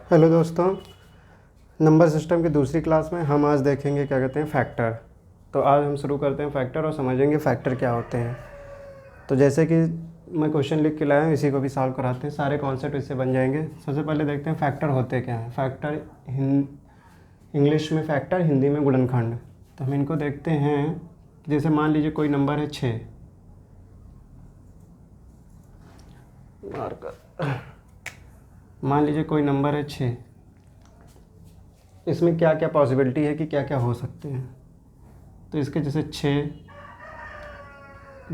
Hello दोस्तों, number system की दूसरी क्लास में हम आज देखेंगे क्या कहते हैं फैक्टर। तो आज हम शुरू करते हैं फैक्टर और समझेंगे फैक्टर क्या होते हैं। तो जैसे कि मैं क्वेश्चन लिख के लाया हूँ, इसी को भी सॉल्व कराते हैं, सारे कॉन्सेप्ट इससे बन जाएंगे। सबसे पहले देखते हैं फैक्टर होते क्या हैं। फैक्टर इंग्लिश में फैक्टर, हिंदी में गुणनखंड। तो हम इनको देखते हैं। जैसे मान लीजिए कोई नंबर है 6, मान लीजिए कोई नंबर है 6, इसमें क्या क्या पॉसिबिलिटी है कि क्या क्या हो सकते हैं। तो इसके जैसे 6,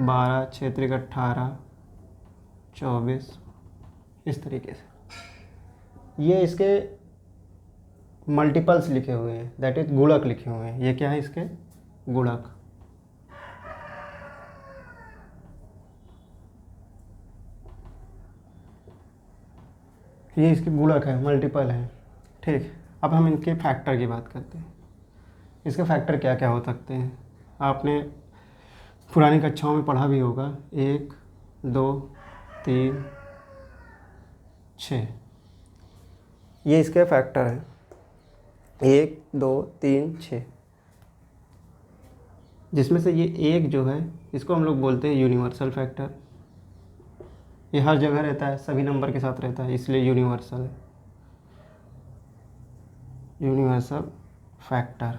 12, 6 त्रिक 18, 24, इस तरीके से ये इसके मल्टीपल्स लिखे हुए हैं, दैट इज गुणक लिखे हुए हैं। ये क्या है, इसके गुणक। ये इसके गुणक है, मल्टीपल है। ठीक, अब हम इनके फैक्टर की बात करते हैं। इसके फैक्टर क्या क्या हो सकते हैं, आपने पुरानी कक्षाओं में पढ़ा भी होगा। 1, 2, 3, 6, ये इसके फैक्टर हैं। 1, 2, 3, 6, जिसमें से ये एक जो है इसको हम लोग बोलते हैं यूनिवर्सल फैक्टर। ये हर जगह रहता है, सभी नंबर के साथ रहता है, इसलिए यूनिवर्सल है, यूनिवर्सल फैक्टर।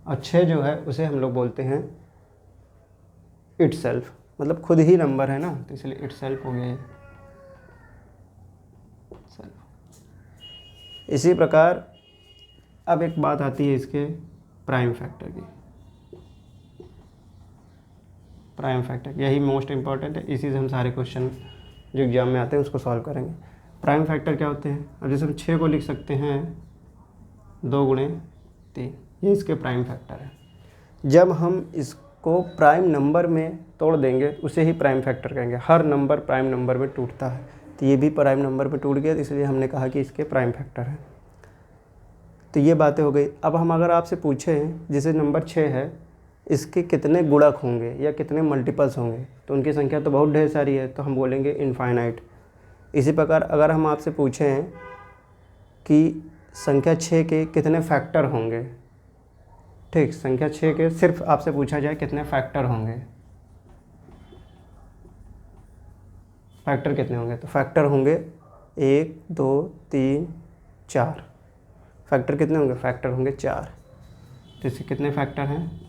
और 6 जो है उसे हम लोग बोलते हैं इटसेल्फ, मतलब खुद ही नंबर है ना, तो इसलिए इटसेल्फ हो गया ये सेल्फ। इसी प्रकार अब एक बात आती है इसके प्राइम फैक्टर की। प्राइम फैक्टर यही मोस्ट इंपॉर्टेंट है, इसी से हम सारे क्वेश्चन जो एग्जाम में आते हैं उसको सॉल्व करेंगे। प्राइम फैक्टर क्या होते हैं, अब जैसे हम 6 को लिख सकते हैं 2 गुणे 3, ये इसके प्राइम फैक्टर है। जब हम इसको प्राइम नंबर में तोड़ देंगे उसे ही प्राइम फैक्टर कहेंगे। हर नंबर प्राइम नंबर में टूटता है, तो ये भी प्राइम नंबर में टूट गया, इसलिए हमने कहा कि इसके प्राइम फैक्टर है। तो ये बातें हो गई। अब हम अगर आपसे पूछें जैसे नंबर 6 है, इसके कितने गुणक होंगे या कितने मल्टीपल्स होंगे, तो उनकी संख्या तो बहुत ढेर सारी है, तो हम बोलेंगे इनफाइनाइट। इसी प्रकार अगर हम आपसे पूछें कि संख्या 6 के कितने फैक्टर होंगे, ठीक, संख्या 6 के सिर्फ आपसे पूछा जाए कितने फैक्टर होंगे, फैक्टर कितने होंगे, तो फैक्टर होंगे 1, 2, 3, 4। फैक्टर कितने होंगे, फैक्टर होंगे 4। तो इससे कितने फैक्टर हैं,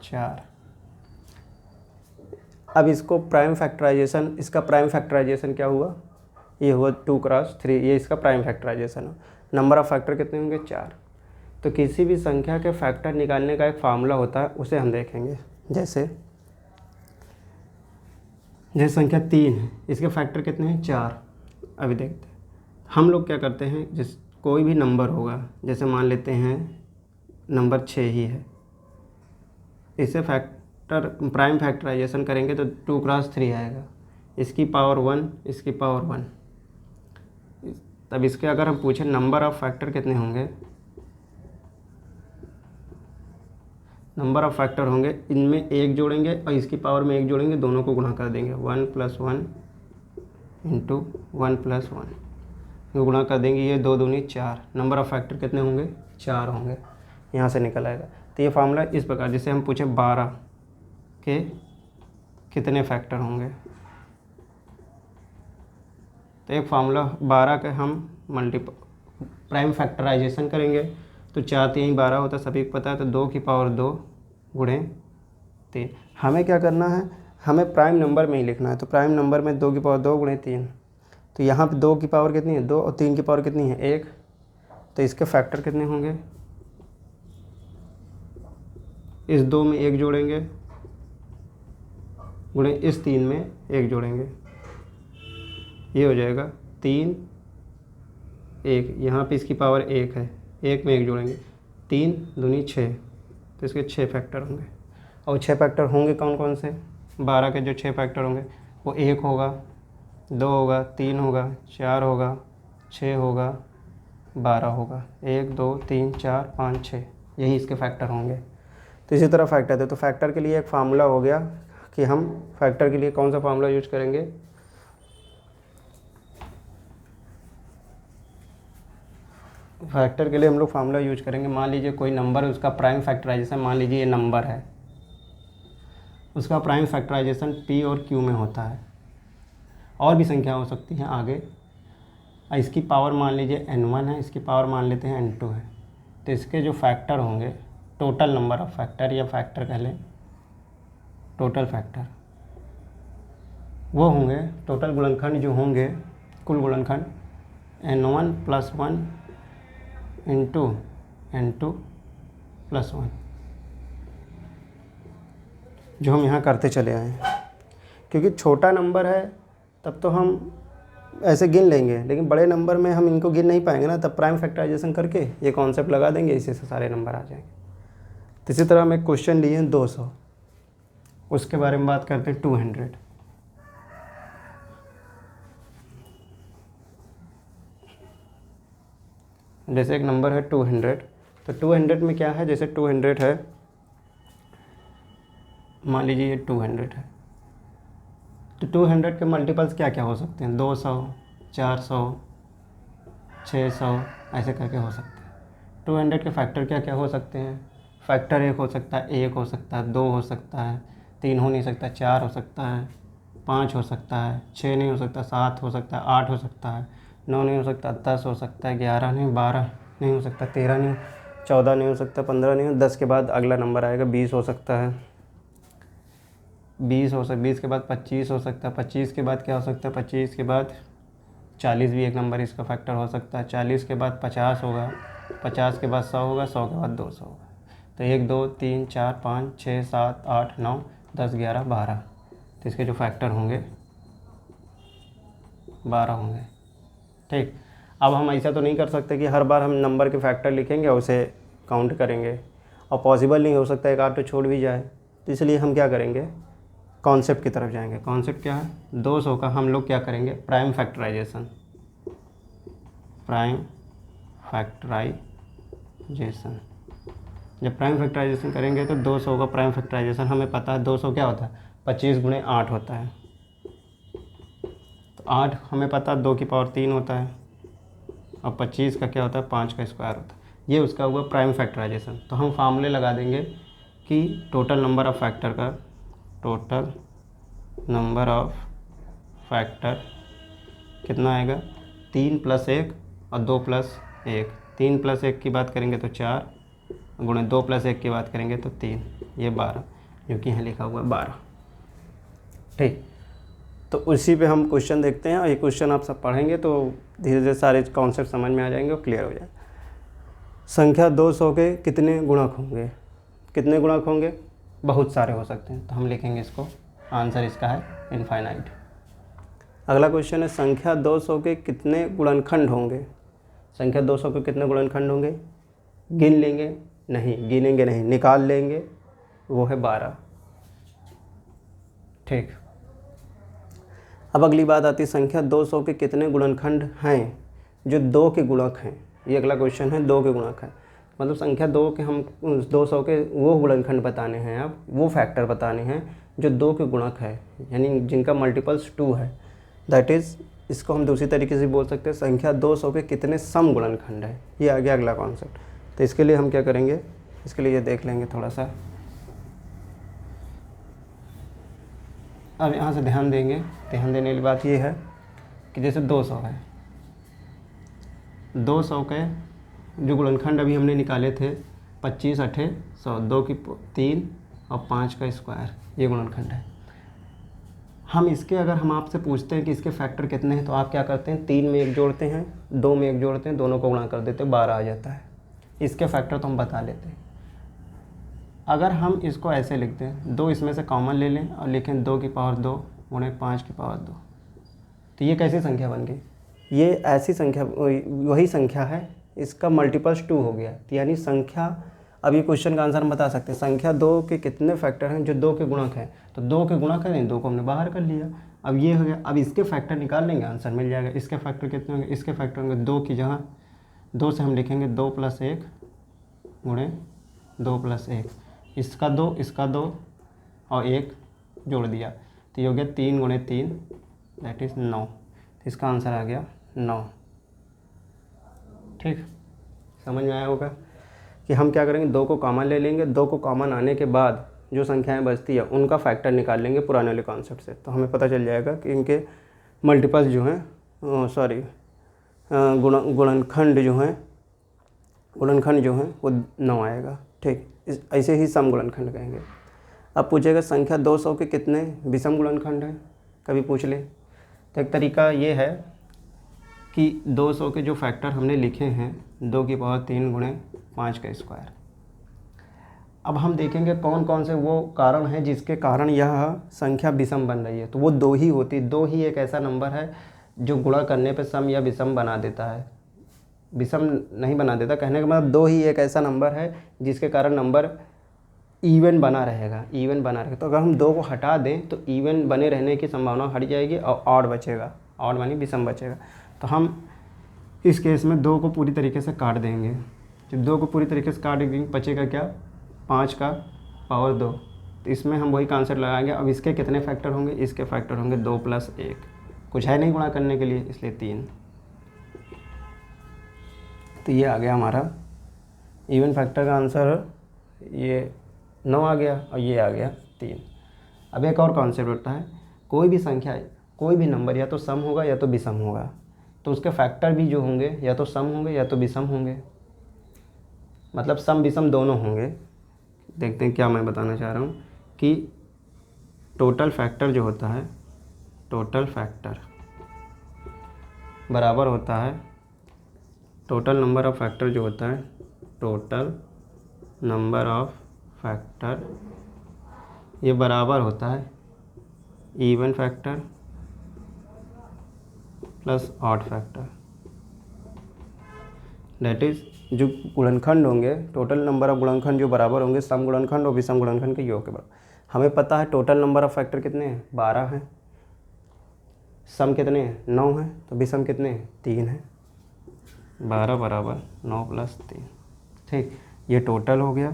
4। अब इसको प्राइम फैक्टराइजेशन, इसका प्राइम फैक्टराइजेशन क्या हुआ, ये हुआ 2 क्रॉस 3, ये इसका प्राइम फैक्टराइजेशन है। नंबर ऑफ फैक्टर कितने होंगे, 4। तो किसी भी संख्या के फैक्टर निकालने का एक फार्मूला होता है, उसे हम देखेंगे। जैसे संख्या 3 है, इसके फैक्टर कितने हैं, 4। अभी देखते हैं हम लोग क्या करते हैं। जिस कोई भी नंबर होगा, जैसे मान लेते हैं नंबर 6 ही है, इसे फैक्टर प्राइम फैक्टराइजेशन करेंगे तो 2 क्रॉस 3 आएगा, इसकी पावर 1, इसकी पावर 1। तब इसके अगर हम पूछें नंबर ऑफ फैक्टर कितने होंगे, नंबर ऑफ फैक्टर होंगे, इनमें 1 जोड़ेंगे और इसकी पावर में 1 जोड़ेंगे, दोनों को गुणा कर देंगे। 1 + 1 इंटू 1 + 1 गुणा कर देंगे, ये 2 दूनी 4। नंबर ऑफ फैक्टर कितने होंगे, 4 होंगे, यहाँ से निकल आएगा। तो ये फार्मूला इस प्रकार, जैसे हम पूछें 12 के कितने फैक्टर होंगे, तो एक फार्मूला 12 के हम प्राइम फैक्टराइजेशन करेंगे तो 4 3 12 होता है, सभी को पता है। तो 2 की पावर 2 गुणे 3। हमें क्या करना है, हमें प्राइम नंबर में ही लिखना है। तो प्राइम नंबर में 2 की पावर 2 गुणे 3, तो यहाँ पे 2 की पावर कितनी है, 2, और 3 की पावर कितनी है, 1। तो इसके फैक्टर कितने होंगे, इस 2 में 1 जोड़ेंगे गुणे इस 3 में 1 जोड़ेंगे, ये हो जाएगा 3 1। यहाँ पे इसकी पावर 1 है, 1 में 1 जोड़ेंगे, 3 दूनी 6, तो इसके 6 फैक्टर होंगे। और 6 फैक्टर होंगे कौन कौन से, 12 के जो 6 फैक्टर होंगे वो 1 होगा, 2 होगा, 3 होगा, 4 होगा, 6 होगा, 12 होगा। 1 2 3 4 5 6, यही इसके फैक्टर होंगे। तो इसी तरह फैक्टर थे। तो फैक्टर के लिए एक फार्मूला हो गया कि हम फैक्टर के लिए कौन सा फार्मूला यूज करेंगे, फैक्टर के लिए हम लोग फार्मूला यूज करेंगे। मान लीजिए कोई नंबर है, उसका प्राइम फैक्टराइजेशन, मान लीजिए ये नंबर है, उसका प्राइम फैक्टराइजेशन पी और क्यू में होता है। और भी संख्या हो सकती हैं आगे। इसकी पावर मान लीजिए n1 है, इसकी पावर मान लेते हैं n2 है। तो इसके जो फैक्टर होंगे, टोटल नंबर ऑफ फैक्टर या फैक्टर कह लें, टोटल फैक्टर, वो होंगे टोटल गुणनखंड जो होंगे, कुल गुणनखंड n1 + 1 × n2 + 1, जो हम यहाँ करते चले आए हैं। क्योंकि छोटा नंबर है तब तो हम ऐसे गिन लेंगे, लेकिन बड़े नंबर में हम इनको गिन नहीं पाएंगे ना, तब प्राइम फैक्टराइजेशन करके ये कॉन्सेप्ट लगा देंगे, इसी से सारे नंबर आ जाएंगे। तो इसी तरह हम एक क्वेश्चन लिए हैं 200, उसके बारे में बात करते हैं 200। जैसे एक नंबर है 200, तो 200 में क्या है, जैसे 200 है, मान लीजिए ये 200 है, तो 200 के मल्टीपल्स क्या क्या हो सकते हैं, 200, 400, 600, ऐसे करके हो सकते हैं। 200 के फैक्टर क्या क्या हो सकते हैं, फैक्टर 1 हो सकता है, 1 हो सकता है, 2 हो सकता है, 3 हो नहीं सकता, 4 हो सकता है, 5 हो सकता है, 6 नहीं हो सकता, 7 हो सकता है, 8 हो सकता है, 9 नहीं हो सकता, 10 हो सकता है, 11 नहीं, 12 नहीं हो सकता, 13 नहीं, 14 नहीं हो सकता, 15 नहीं हो, 10 के बाद अगला नंबर आएगा 20 हो सकता है, 20 के बाद 25 हो सकता है, 25 के बाद क्या हो सकता है, 25 के बाद 40 भी एक नंबर इसका फैक्टर हो सकता है, 40 के बाद 50 होगा, 50 के बाद 100 होगा, 100 के बाद 200 होगा। तो 1 2 3 4 5 6 7 8 9 10 11 12, तो इसके जो फैक्टर होंगे 12 होंगे। ठीक, अब हम ऐसा तो नहीं कर सकते कि हर बार हम नंबर के फैक्टर लिखेंगे और उसे काउंट करेंगे, और पॉसिबल नहीं हो सकता, एक आध तो छोड़ भी जाए। तो इसलिए हम क्या करेंगे, कॉन्सेप्ट की तरफ जाएंगे। कॉन्सेप्ट क्या है, 200 का हम लोग क्या करेंगे, प्राइम फैक्टराइजेशन, प्राइम फैक्टराइजेशन। जब प्राइम फैक्टराइजेशन करेंगे तो 200 का प्राइम फैक्टराइजेशन हमें पता है, 200 क्या होता है, 25 × 8 होता है। तो 8 हमें पता है 2 की पावर 3 होता है, और 25 का क्या होता है, 5 का स्क्वायर होता है। ये उसका हुआ प्राइम फैक्टराइजेशन। तो हम फार्मूले लगा देंगे कि टोटल नंबर ऑफ़ फैक्टर का, टोटल नंबर ऑफ़ फैक्टर कितना आएगा, 3 + 1 और 2 + 1। 3 + 1 की बात करेंगे तो 4, × 2 + 1 की बात करेंगे तो 3, ये 12, जो कि यहाँ लिखा हुआ है 12। ठीक, तो उसी पे हम क्वेश्चन देखते हैं, और ये क्वेश्चन आप सब पढ़ेंगे तो धीरे धीरे सारे कॉन्सेप्ट समझ में आ जाएंगे और क्लियर हो जाएगा। संख्या 200 के कितने गुणक होंगे, कितने गुणक होंगे, बहुत सारे हो सकते हैं, तो हम लिखेंगे इसको, आंसर इसका है इनफाइनाइट। अगला क्वेश्चन है, संख्या 200 के कितने गुणनखंड होंगे, संख्या 200 के कितने गुणनखंड होंगे, गिन लेंगे, नहीं गिनेंगे नहीं, निकाल लेंगे, वो है 12। ठीक, अब अगली बात आती है, संख्या 200 के कितने गुणनखंड हैं जो 2 के गुणक हैं। ये अगला क्वेश्चन है, 2 के गुणक है, मतलब संख्या 2 के हम 200 के वो गुणनखंड बताने हैं, अब वो फैक्टर बताने हैं जो 2 के गुणक है, यानी जिनका मल्टीपल्स 2 है। दैट इज़, इसको हम दूसरी तरीके से बोल सकते हैं, संख्या 200 के कितने सम गुणनखंड है। ये आ गया अगला कॉन्सेप्ट। तो इसके लिए हम क्या करेंगे, इसके लिए ये देख लेंगे थोड़ा सा। अब यहाँ से ध्यान देंगे, ध्यान देने वाली बात ये है कि जैसे 200 है, 200 के जो गुणनखंड अभी हमने निकाले थे, 25 8 100, 2 की 3 और 5 का स्क्वायर, ये गुणनखंड है। हम इसके, अगर हम आपसे पूछते हैं कि इसके फैक्टर कितने हैं, तो आप क्या करते हैं, 3 में 1 जोड़ते हैं, 2 में 1 जोड़ते हैं, दोनों को गुणा कर देते हैं, 12 आ जाता है। इसके फैक्टर तो हम बता लेते हैं। अगर हम इसको ऐसे लिखते हैं, 2 इसमें से कॉमन ले लें और लिखें 2 की पावर 2 × 5 की पावर 2, तो ये कैसी संख्या बन गई, ये ऐसी संख्या, वही संख्या है, इसका मल्टीपल्स 2 हो गया। तो यानी संख्या, अब ये क्वेश्चन का आंसर हम बता सकते हैं, संख्या 2 के कितने फैक्टर हैं जो 2 के गुणक हैं। तो 2 के गुणक हैं, 2 को हमने बाहर कर लिया, अब ये हो गया। अब इसके फैक्टर निकाल लेंगे, आंसर मिल जाएगा। इसके फैक्टर कितने होंगे, इसके फैक्टर होंगे 2 की जगह 2 से हम लिखेंगे 2 + 1 × 2 + 1, इसका 2 इसका 2 और 1 जोड़ दिया, तो ये हो गया 3 × 3 दैट इज़ 9। तो इसका आंसर आ गया 9। ठीक, समझ में आया होगा कि हम क्या करेंगे, 2 को कॉमन ले लेंगे, 2 को कॉमन आने के बाद जो संख्याएं बचती है उनका फैक्टर निकाल लेंगे पुराने वाले कॉन्सेप्ट से। तो हमें पता चल जाएगा कि इनके मल्टीपल्स जो हैं गुणनखंड जो हैं वो 9 आएगा। ठीक, ऐसे ही सम गुणनखंड कहेंगे। अब पूछेगा संख्या 200 के कितने विषम गुणनखंड हैं, कभी पूछ ले। तो एक तरीका ये है कि 200 के जो फैक्टर हमने लिखे हैं 2 की पावर 3 गुणे 5 का स्क्वायर। अब हम देखेंगे कौन कौन से वो कारण हैं जिसके कारण यह संख्या विषम बन रही है। तो वो 2 ही होती, 2 ही एक ऐसा नंबर है जो गुणा करने पे सम या विषम बना देता है। विषम नहीं बना देता, कहने का मतलब 2 ही एक ऐसा नंबर है जिसके कारण नंबर इवन बना रहेगा, इवन बना रहेगा। तो अगर हम 2 को हटा दें तो इवन बने रहने की संभावना हट जाएगी और ऑड बचेगा, ऑड मानी विषम बचेगा। तो हम इस केस में 2 को पूरी तरीके से काट देंगे। जब 2 को पूरी तरीके से काट देंगे बचेगा क्या, 5 का पावर 2। तो इसमें हम वही कॉन्सेप्ट लगाएंगे। अब इसके कितने फैक्टर होंगे, इसके फैक्टर होंगे 2 + 1, कुछ है नहीं गुणा करने के लिए इसलिए 3। तो ये आ गया हमारा इवन फैक्टर का आंसर, ये 9 आ गया और ये आ गया 3। अब एक और कॉन्सेप्ट होता है, कोई भी संख्या, कोई भी नंबर या तो सम होगा या तो विषम होगा, तो उसके फैक्टर भी जो होंगे या तो सम होंगे या तो विषम होंगे, मतलब सम विषम दोनों होंगे। देखते हैं क्या मैं बताना चाह रहा हूँ कि टोटल फैक्टर जो होता है, टोटल फैक्टर बराबर होता है टोटल नंबर ऑफ फैक्टर जो होता है, टोटल नंबर ऑफ फैक्टर, ये बराबर होता है even factor plus odd factor. That is जो गुणनखंड होंगे, टोटल नंबर ऑफ गुणनखंड जो बराबर होंगे सम गुणनखंड और विषम गुणनखंड के योग के बराबर। हमें पता है टोटल नंबर ऑफ फैक्टर कितने हैं, 12 हैं, सम कितने हैं, 9 हैं, तो विषम कितने हैं, 3 हैं। 12 बराबर 9 + 3। ठीक, ये टोटल हो गया,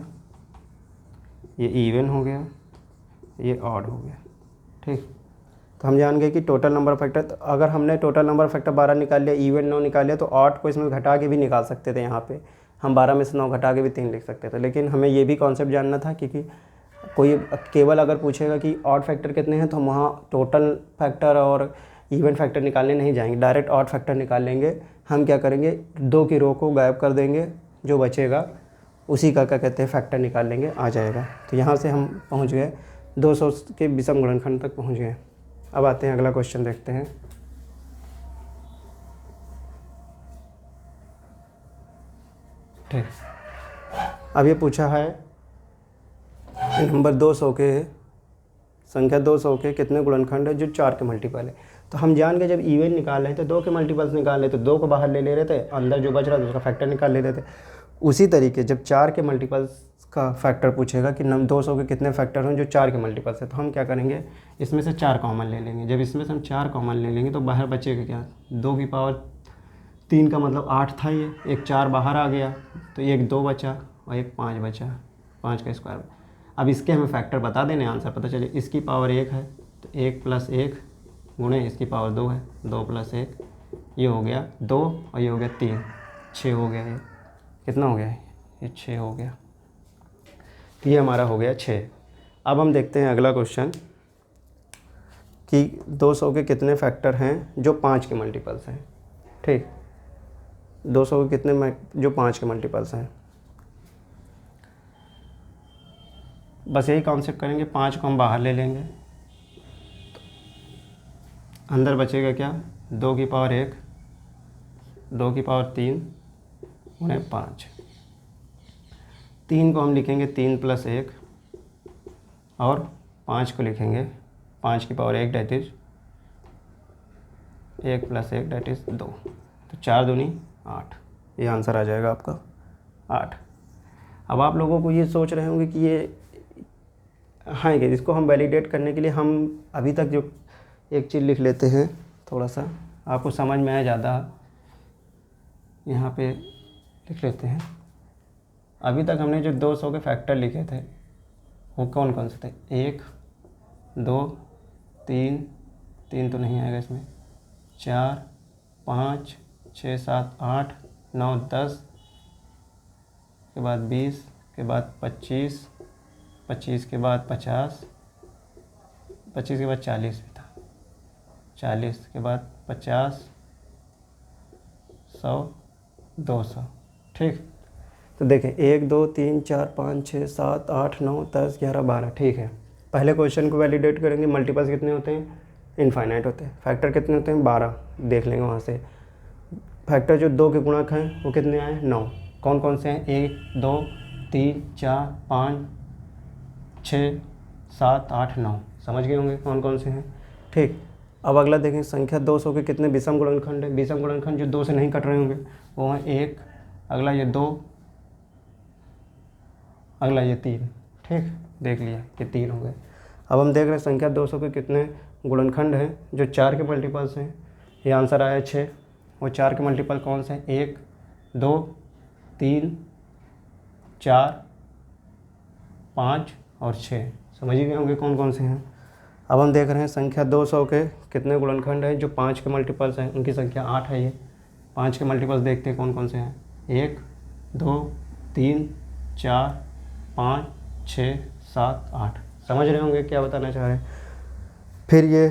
ये इवन हो गया, ये ऑड हो गया। ठीक, तो हम जान गए कि टोटल नंबर ऑफ फैक्टर, तो अगर हमने टोटल नंबर ऑफ फैक्टर 12 निकाल लिया, इवन 9 निकाल लिया, तो ऑड को इसमें घटा के भी निकाल सकते थे। यहाँ पे हम 12 में से 9 घटा के भी 3 लिख सकते थे। लेकिन हमें ये भी कॉन्सेप्ट जानना था क्योंकि कोई केवल अगर पूछेगा कि ऑड फैक्टर कितने हैं तो हम वहाँ टोटल फैक्टर और इवन फैक्टर निकालने नहीं जाएंगे, डायरेक्ट ऑड फैक्टर निकाल लेंगे। हम क्या करेंगे, 2 की रो को गायब कर देंगे, जो बचेगा उसी का क्या कहते हैं फैक्टर निकाल लेंगे, आ जाएगा। तो यहाँ से हम पहुँच गए 200 के विषम गुणनखंड तक पहुँच गए। अब आते हैं अगला क्वेश्चन देखते हैं। ठीक, अब ये पूछा है नंबर 200 के, संख्या 200 के कितने गुणनखंड है जो 4 के मल्टीपल है। तो हम जान के जब इवन निकाल रहे थे 2 के मल्टीपल्स निकाल रहे थे, 2 को बाहर ले रहे थे, अंदर जो बच रहा था उसका फैक्टर निकाल ले रहे थे। उसी तरीके जब 4 के मल्टीपल्स का फैक्टर पूछेगा कि 200 के कितने फैक्टर हैं जो 4 के मल्टीपल्स है, तो हम क्या करेंगे, इसमें से 4 कॉमन ले लेंगे। जब इसमें से हम 4 कॉमन ले लेंगे तो बाहर बचेगा क्या, 2 की पावर 3 का मतलब 8 था, ये एक 4 बाहर आ गया, तो एक 2 बचा और एक 5 बचा, 5 का स्क्वायर। अब इसके हमें फैक्टर बता देने, आंसर पता चले। इसकी पावर 1 है तो 1 + 1 गुणे इसकी पावर 2 है, 2 + 1, ये हो गया 2 और ये हो गया 3, 6 हो गया। ये कितना हो गया, ये 6 हो गया। तो ये हमारा हो गया 6। अब हम देखते हैं अगला क्वेश्चन कि 200 के कितने फैक्टर हैं जो 5 के मल्टीपल्स हैं। ठीक, 200 के कितने जो 5 के मल्टीपल्स हैं। बस यही कॉन्सेप्ट करेंगे, 5 को हम बाहर ले लेंगे, अंदर बचेगा क्या, 2 की पावर 1, 2 की पावर 3 गुणे 5। 3 को हम लिखेंगे 3 + 1 और 5 को लिखेंगे 5 की power 1 that is 1 + 1 that is 2। तो 4 दूनी 8, ये आंसर आ जाएगा आपका 8। अब आप लोगों को ये सोच रहे होंगे कि ये हाँ, कि इसको हम वैलिडेट करने के लिए हम अभी तक जो एक चीज़ लिख लेते हैं, थोड़ा सा आपको समझ में आए ज़्यादा, यहाँ पे लिख लेते हैं। अभी तक हमने जो 200 के फैक्टर लिखे थे वो कौन कौन से थे, 1 2 3, 3 तो नहीं आएगा इसमें, 4 5 6 7 8 9 10 के बाद 20 के बाद 25, 25 के बाद 50, 25 के बाद 40 भी था, 40 के बाद 50, 100, 200। ठीक, तो देखें 1 2 3 4 5 6 7 8 9 10 11 12। ठीक है, पहले क्वेश्चन को वैलिडेट करेंगे। मल्टीपल्स कितने होते हैं? इनफाइनाइट होते हैं। फैक्टर कितने होते हैं? 12 देख लेंगे वहाँ से। फैक्टर जो 2 के गुणक हैं वो कितने आए? 9। कौन कौन से हैं? 1 2 3 4 5 6 7 8 9। समझ गए होंगे कौन कौन से हैं। ठीक, अब अगला देखें, संख्या 200 के कितने विषम गुणनखंड है? विषम गुणनखंड जो 2 से नहीं कट रहे होंगे वो हैं 1, अगला ये 2, अगला ये 3। ठीक, देख लिया कि 3 हो गए। अब हम देख रहे हैं संख्या 200 के कितने गुणनखंड हैं जो 4 के मल्टीपल्स हैं। ये आंसर आया 6। वो 4 के मल्टीपल कौन से हैं? 1 2 3 4 5 और 6। समझ गए होंगे कौन कौन से हैं। अब हम देख रहे हैं संख्या 200 के कितने गुणनखंड हैं जो 5 के मल्टीपल्स हैं। उनकी संख्या 8 है। ये 5 के मल्टीपल्स देखते हैं कौन कौन से हैं। 1 2 3 4 5 6 7 8। समझ रहे होंगे क्या बताना चाह रहे हैं। फिर ये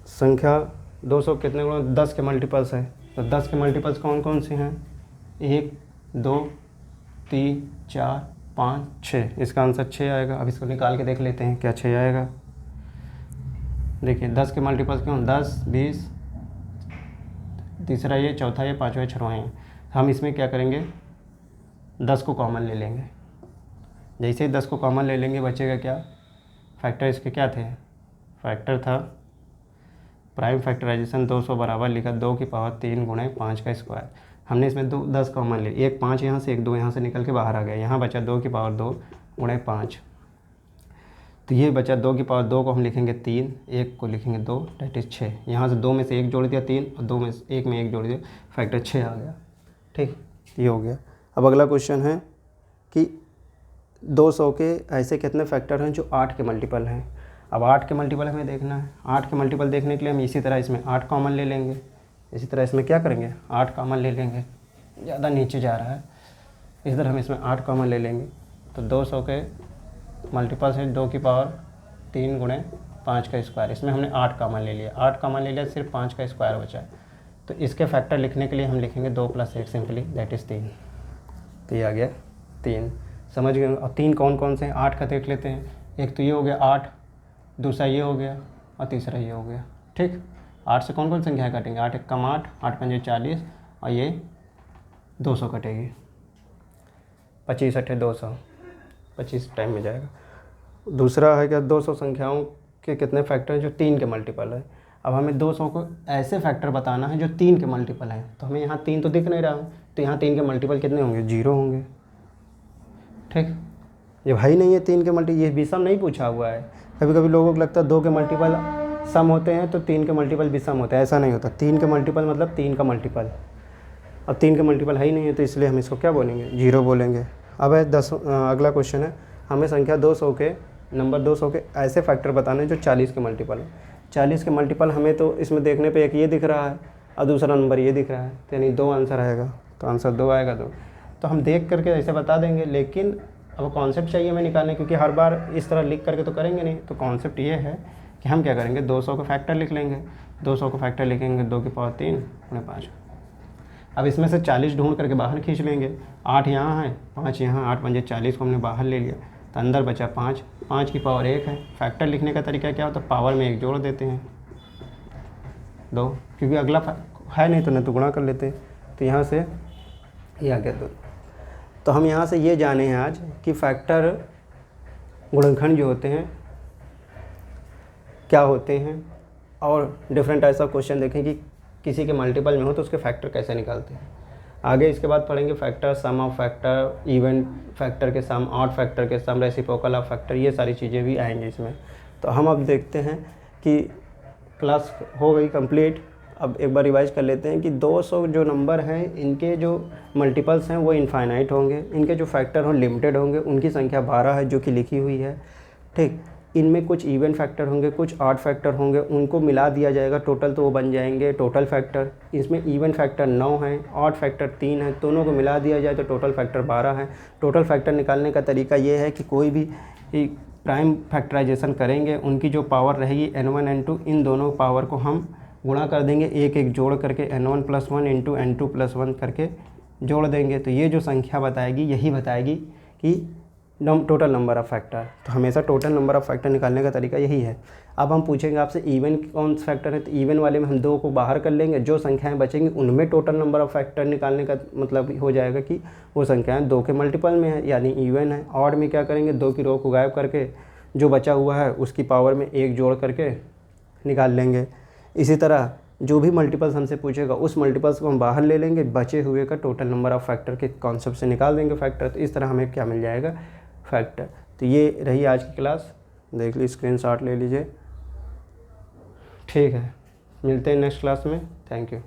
संख्या 200 कितने गुण 10 के मल्टीपल्स है। तो 10 के मल्टीपल्स कौन कौन से हैं? 1 2 3 4 5 6। इसका आंसर 6 आएगा। अब इसको निकाल के देख लेते हैं क्या 6 आएगा। देखिए 10 के मल्टीपल्स क्यों? 10 20, तीसरा ये, चौथा ये, पाँचवा ये, छठवां ये। हम इसमें क्या करेंगे? 10 को कॉमन ले लेंगे। जैसे ही 10 को कॉमन ले लेंगे बचेगा क्या? फैक्टर इसके क्या थे? फैक्टर था प्राइम फैक्टराइजेशन 200 बराबर लिखा 2 की पावर 3 गुणे 5 का स्क्वायर। हमने इसमें 10 कॉमन ले, एक 5 यहाँ से, एक 2 यहाँ से निकल के बाहर आ गया। यहाँ बचा 2 की पावर 2 गुणे 5। तो ये बचा 2 की पावर 2 को हम लिखेंगे 3, 1 को लिखेंगे 2, डेट इज़ 6। यहाँ से 2 में से 1 जोड़ दिया 3, और 2 में से 1 में 1 जोड़ दिया, फैक्टर 6 आ गया। ठीक, ये हो गया। अब अगला क्वेश्चन है कि 200 के ऐसे कितने फैक्टर हैं जो 8 के मल्टीपल हैं। अब 8 के मल्टीपल हमें देखना है। 8 के मल्टीपल देखने के लिए हम इसी तरह इसमें 8 कॉमन ले लेंगे। इसी तरह इसमें क्या करेंगे? 8 कॉमन ले लेंगे। ज़्यादा नीचे जा रहा है, इस तरह हम इसमें 8 कॉमन ले लेंगे। तो 200 के मल्टीपल है 2 की पावर 3 गुणे 5 का स्क्वायर। इसमें हमने 8 कॉमन ले लिया। 8 कॉमन ले लिया, सिर्फ 5 का स्क्वायर बचा है। तो इसके फैक्टर लिखने के लिए हम लिखेंगे 2 + 1 सिंपली, दैट इज़ 3। तो ये आ गया 3। समझ गए। और 3 कौन कौन से हैं? 8 का देख लेते हैं। एक तो ये हो गया 8, दूसरा ये हो गया, और तीसरा ये हो गया। ठीक, 8 से कौन कौन संख्याएँ कटेंगे? 8 × 8, 8 × 5 40, और ये 200 कटेगी। 25 × 8 200, 25 टाइम में जाएगा। दूसरा है क्या? 200 संख्याओं के कितने फैक्टर हैं जो 3 के मल्टीपल है। अब हमें 200 को ऐसे फैक्टर बताना है जो 3 के मल्टीपल हैं। तो हमें यहाँ 3 तो दिख नहीं रहा है, तो यहाँ 3 के मल्टीपल कितने होंगे? 0 होंगे। ठीक, ये भाई नहीं है 3 के मल्टीपल, ये विषम नहीं पूछा हुआ है। कभी कभी लोगों को लगता है 2 के मल्टीपल सम होते हैं तो 3 के मल्टीपल विषम होते हैं। ऐसा नहीं होता। 3 के मल्टीपल मतलब 3 का मल्टीपल। अब 3 के मल्टीपल है ही नहीं है, तो इसलिए हम इसको क्या बोलेंगे? 0 बोलेंगे। अब है अगला क्वेश्चन है, हमें संख्या 200 के नंबर 200 के ऐसे फैक्टर बताने जो 40 के मल्टीपल है। 40 के मल्टीपल हमें तो इसमें देखने पे एक ये दिख रहा है और दूसरा नंबर ये दिख रहा है, तो यानी 2 आंसर आएगा। तो आंसर 2 आएगा। तो हम देख करके ऐसे बता देंगे, लेकिन अब कॉन्सेप्ट चाहिए हमें निकालने, क्योंकि हर बार इस तरह लिख करके तो करेंगे नहीं। तो कॉन्सेप्ट ये है कि हम क्या करेंगे? 200 का फैक्टर लिख लेंगे। 200 का फैक्टर लिखेंगे 2 की पावर 3 गुणे 5। अब इसमें से 40 ढूंढ करके बाहर खींच लेंगे। 8 यहाँ है, 5 यहाँ, 8 × 5 40 को हमने बाहर ले लिया, तो अंदर बचा 5। 5 की पावर 1 है। फैक्टर लिखने का तरीका क्या होता है? पावर में 1 जोड़ देते हैं 2, क्योंकि अगला है नहीं तो न तो गुणा कर लेते हैं। तो यहाँ से ये आ गया 2। तो हम यहाँ से ये जाने हैं आज कि फैक्टर गुणनखंड जो होते हैं क्या होते हैं, और डिफरेंट ऐसा क्वेश्चन देखें कि किसी के मल्टीपल में हो तो उसके फैक्टर कैसे निकालते हैं। आगे इसके बाद पढ़ेंगे factor, sum of factor, even factor के सम, ऑड फैक्टर के सम, रेसिप्रोकल ऑफ फैक्टर, ये सारी चीज़ें भी आएंगी इसमें। तो हम अब देखते हैं कि क्लास हो गई कंप्लीट। अब एक बार रिवाइज कर लेते हैं कि 200 जो नंबर हैं इनके जो मल्टीपल्स हैं वो इनफाइनाइट होंगे, इनके जो फैक्टर हों लिमिटेड होंगे। उनकी संख्या 12 है जो कि लिखी हुई है। ठीक, इनमें कुछ इवन फैक्टर होंगे, कुछ ऑड फैक्टर होंगे, उनको मिला दिया जाएगा टोटल, तो वो बन जाएंगे टोटल फैक्टर। इसमें इवन फैक्टर 9 हैं, ऑड फैक्टर 3 है, दोनों को मिला दिया जाए तो टोटल फैक्टर 12 है। टोटल फैक्टर निकालने का तरीका ये है कि कोई भी प्राइम फैक्टराइजेशन करेंगे, उनकी जो पावर रहेगी n1 n2, इन दोनों पावर को हम गुणा कर देंगे, एक एक जोड़ करके n1 + 1 इंटू n2 + 1 करके जोड़ देंगे। तो ये जो संख्या बताएगी यही बताएगी कि टोटल नंबर ऑफ़ फैक्टर। तो हमेशा टोटल नंबर ऑफ़ फैक्टर निकालने का तरीका यही है। अब हम पूछेंगे आपसे इवन कौन सा फैक्टर है, तो इवन वाले में हम 2 को बाहर कर लेंगे, जो संख्याएं बचेंगी उनमें टोटल नंबर ऑफ़ फैक्टर निकालने का मतलब हो जाएगा कि वो संख्याएं 2 के मल्टीपल में है, यानी इवन है। ऑड में क्या करेंगे, 2 की रो को गायब करके जो बचा हुआ है उसकी पावर में 1 जोड़ करके निकाल लेंगे। इसी तरह जो भी मल्टीपल्स हमसे पूछेगा उस मल्टीपल्स को हम बाहर ले लेंगे, बचे हुए का टोटल नंबर ऑफ़ फैक्टर के कॉन्सेप्ट से निकाल देंगे फैक्टर। तो इस तरह हमें क्या मिल जाएगा, फैक्टर। तो ये रही आज की क्लास, देख लीजिए, स्क्रीनशॉट ले लीजिए। ठीक है, मिलते हैं नेक्स्ट क्लास में। Thank you.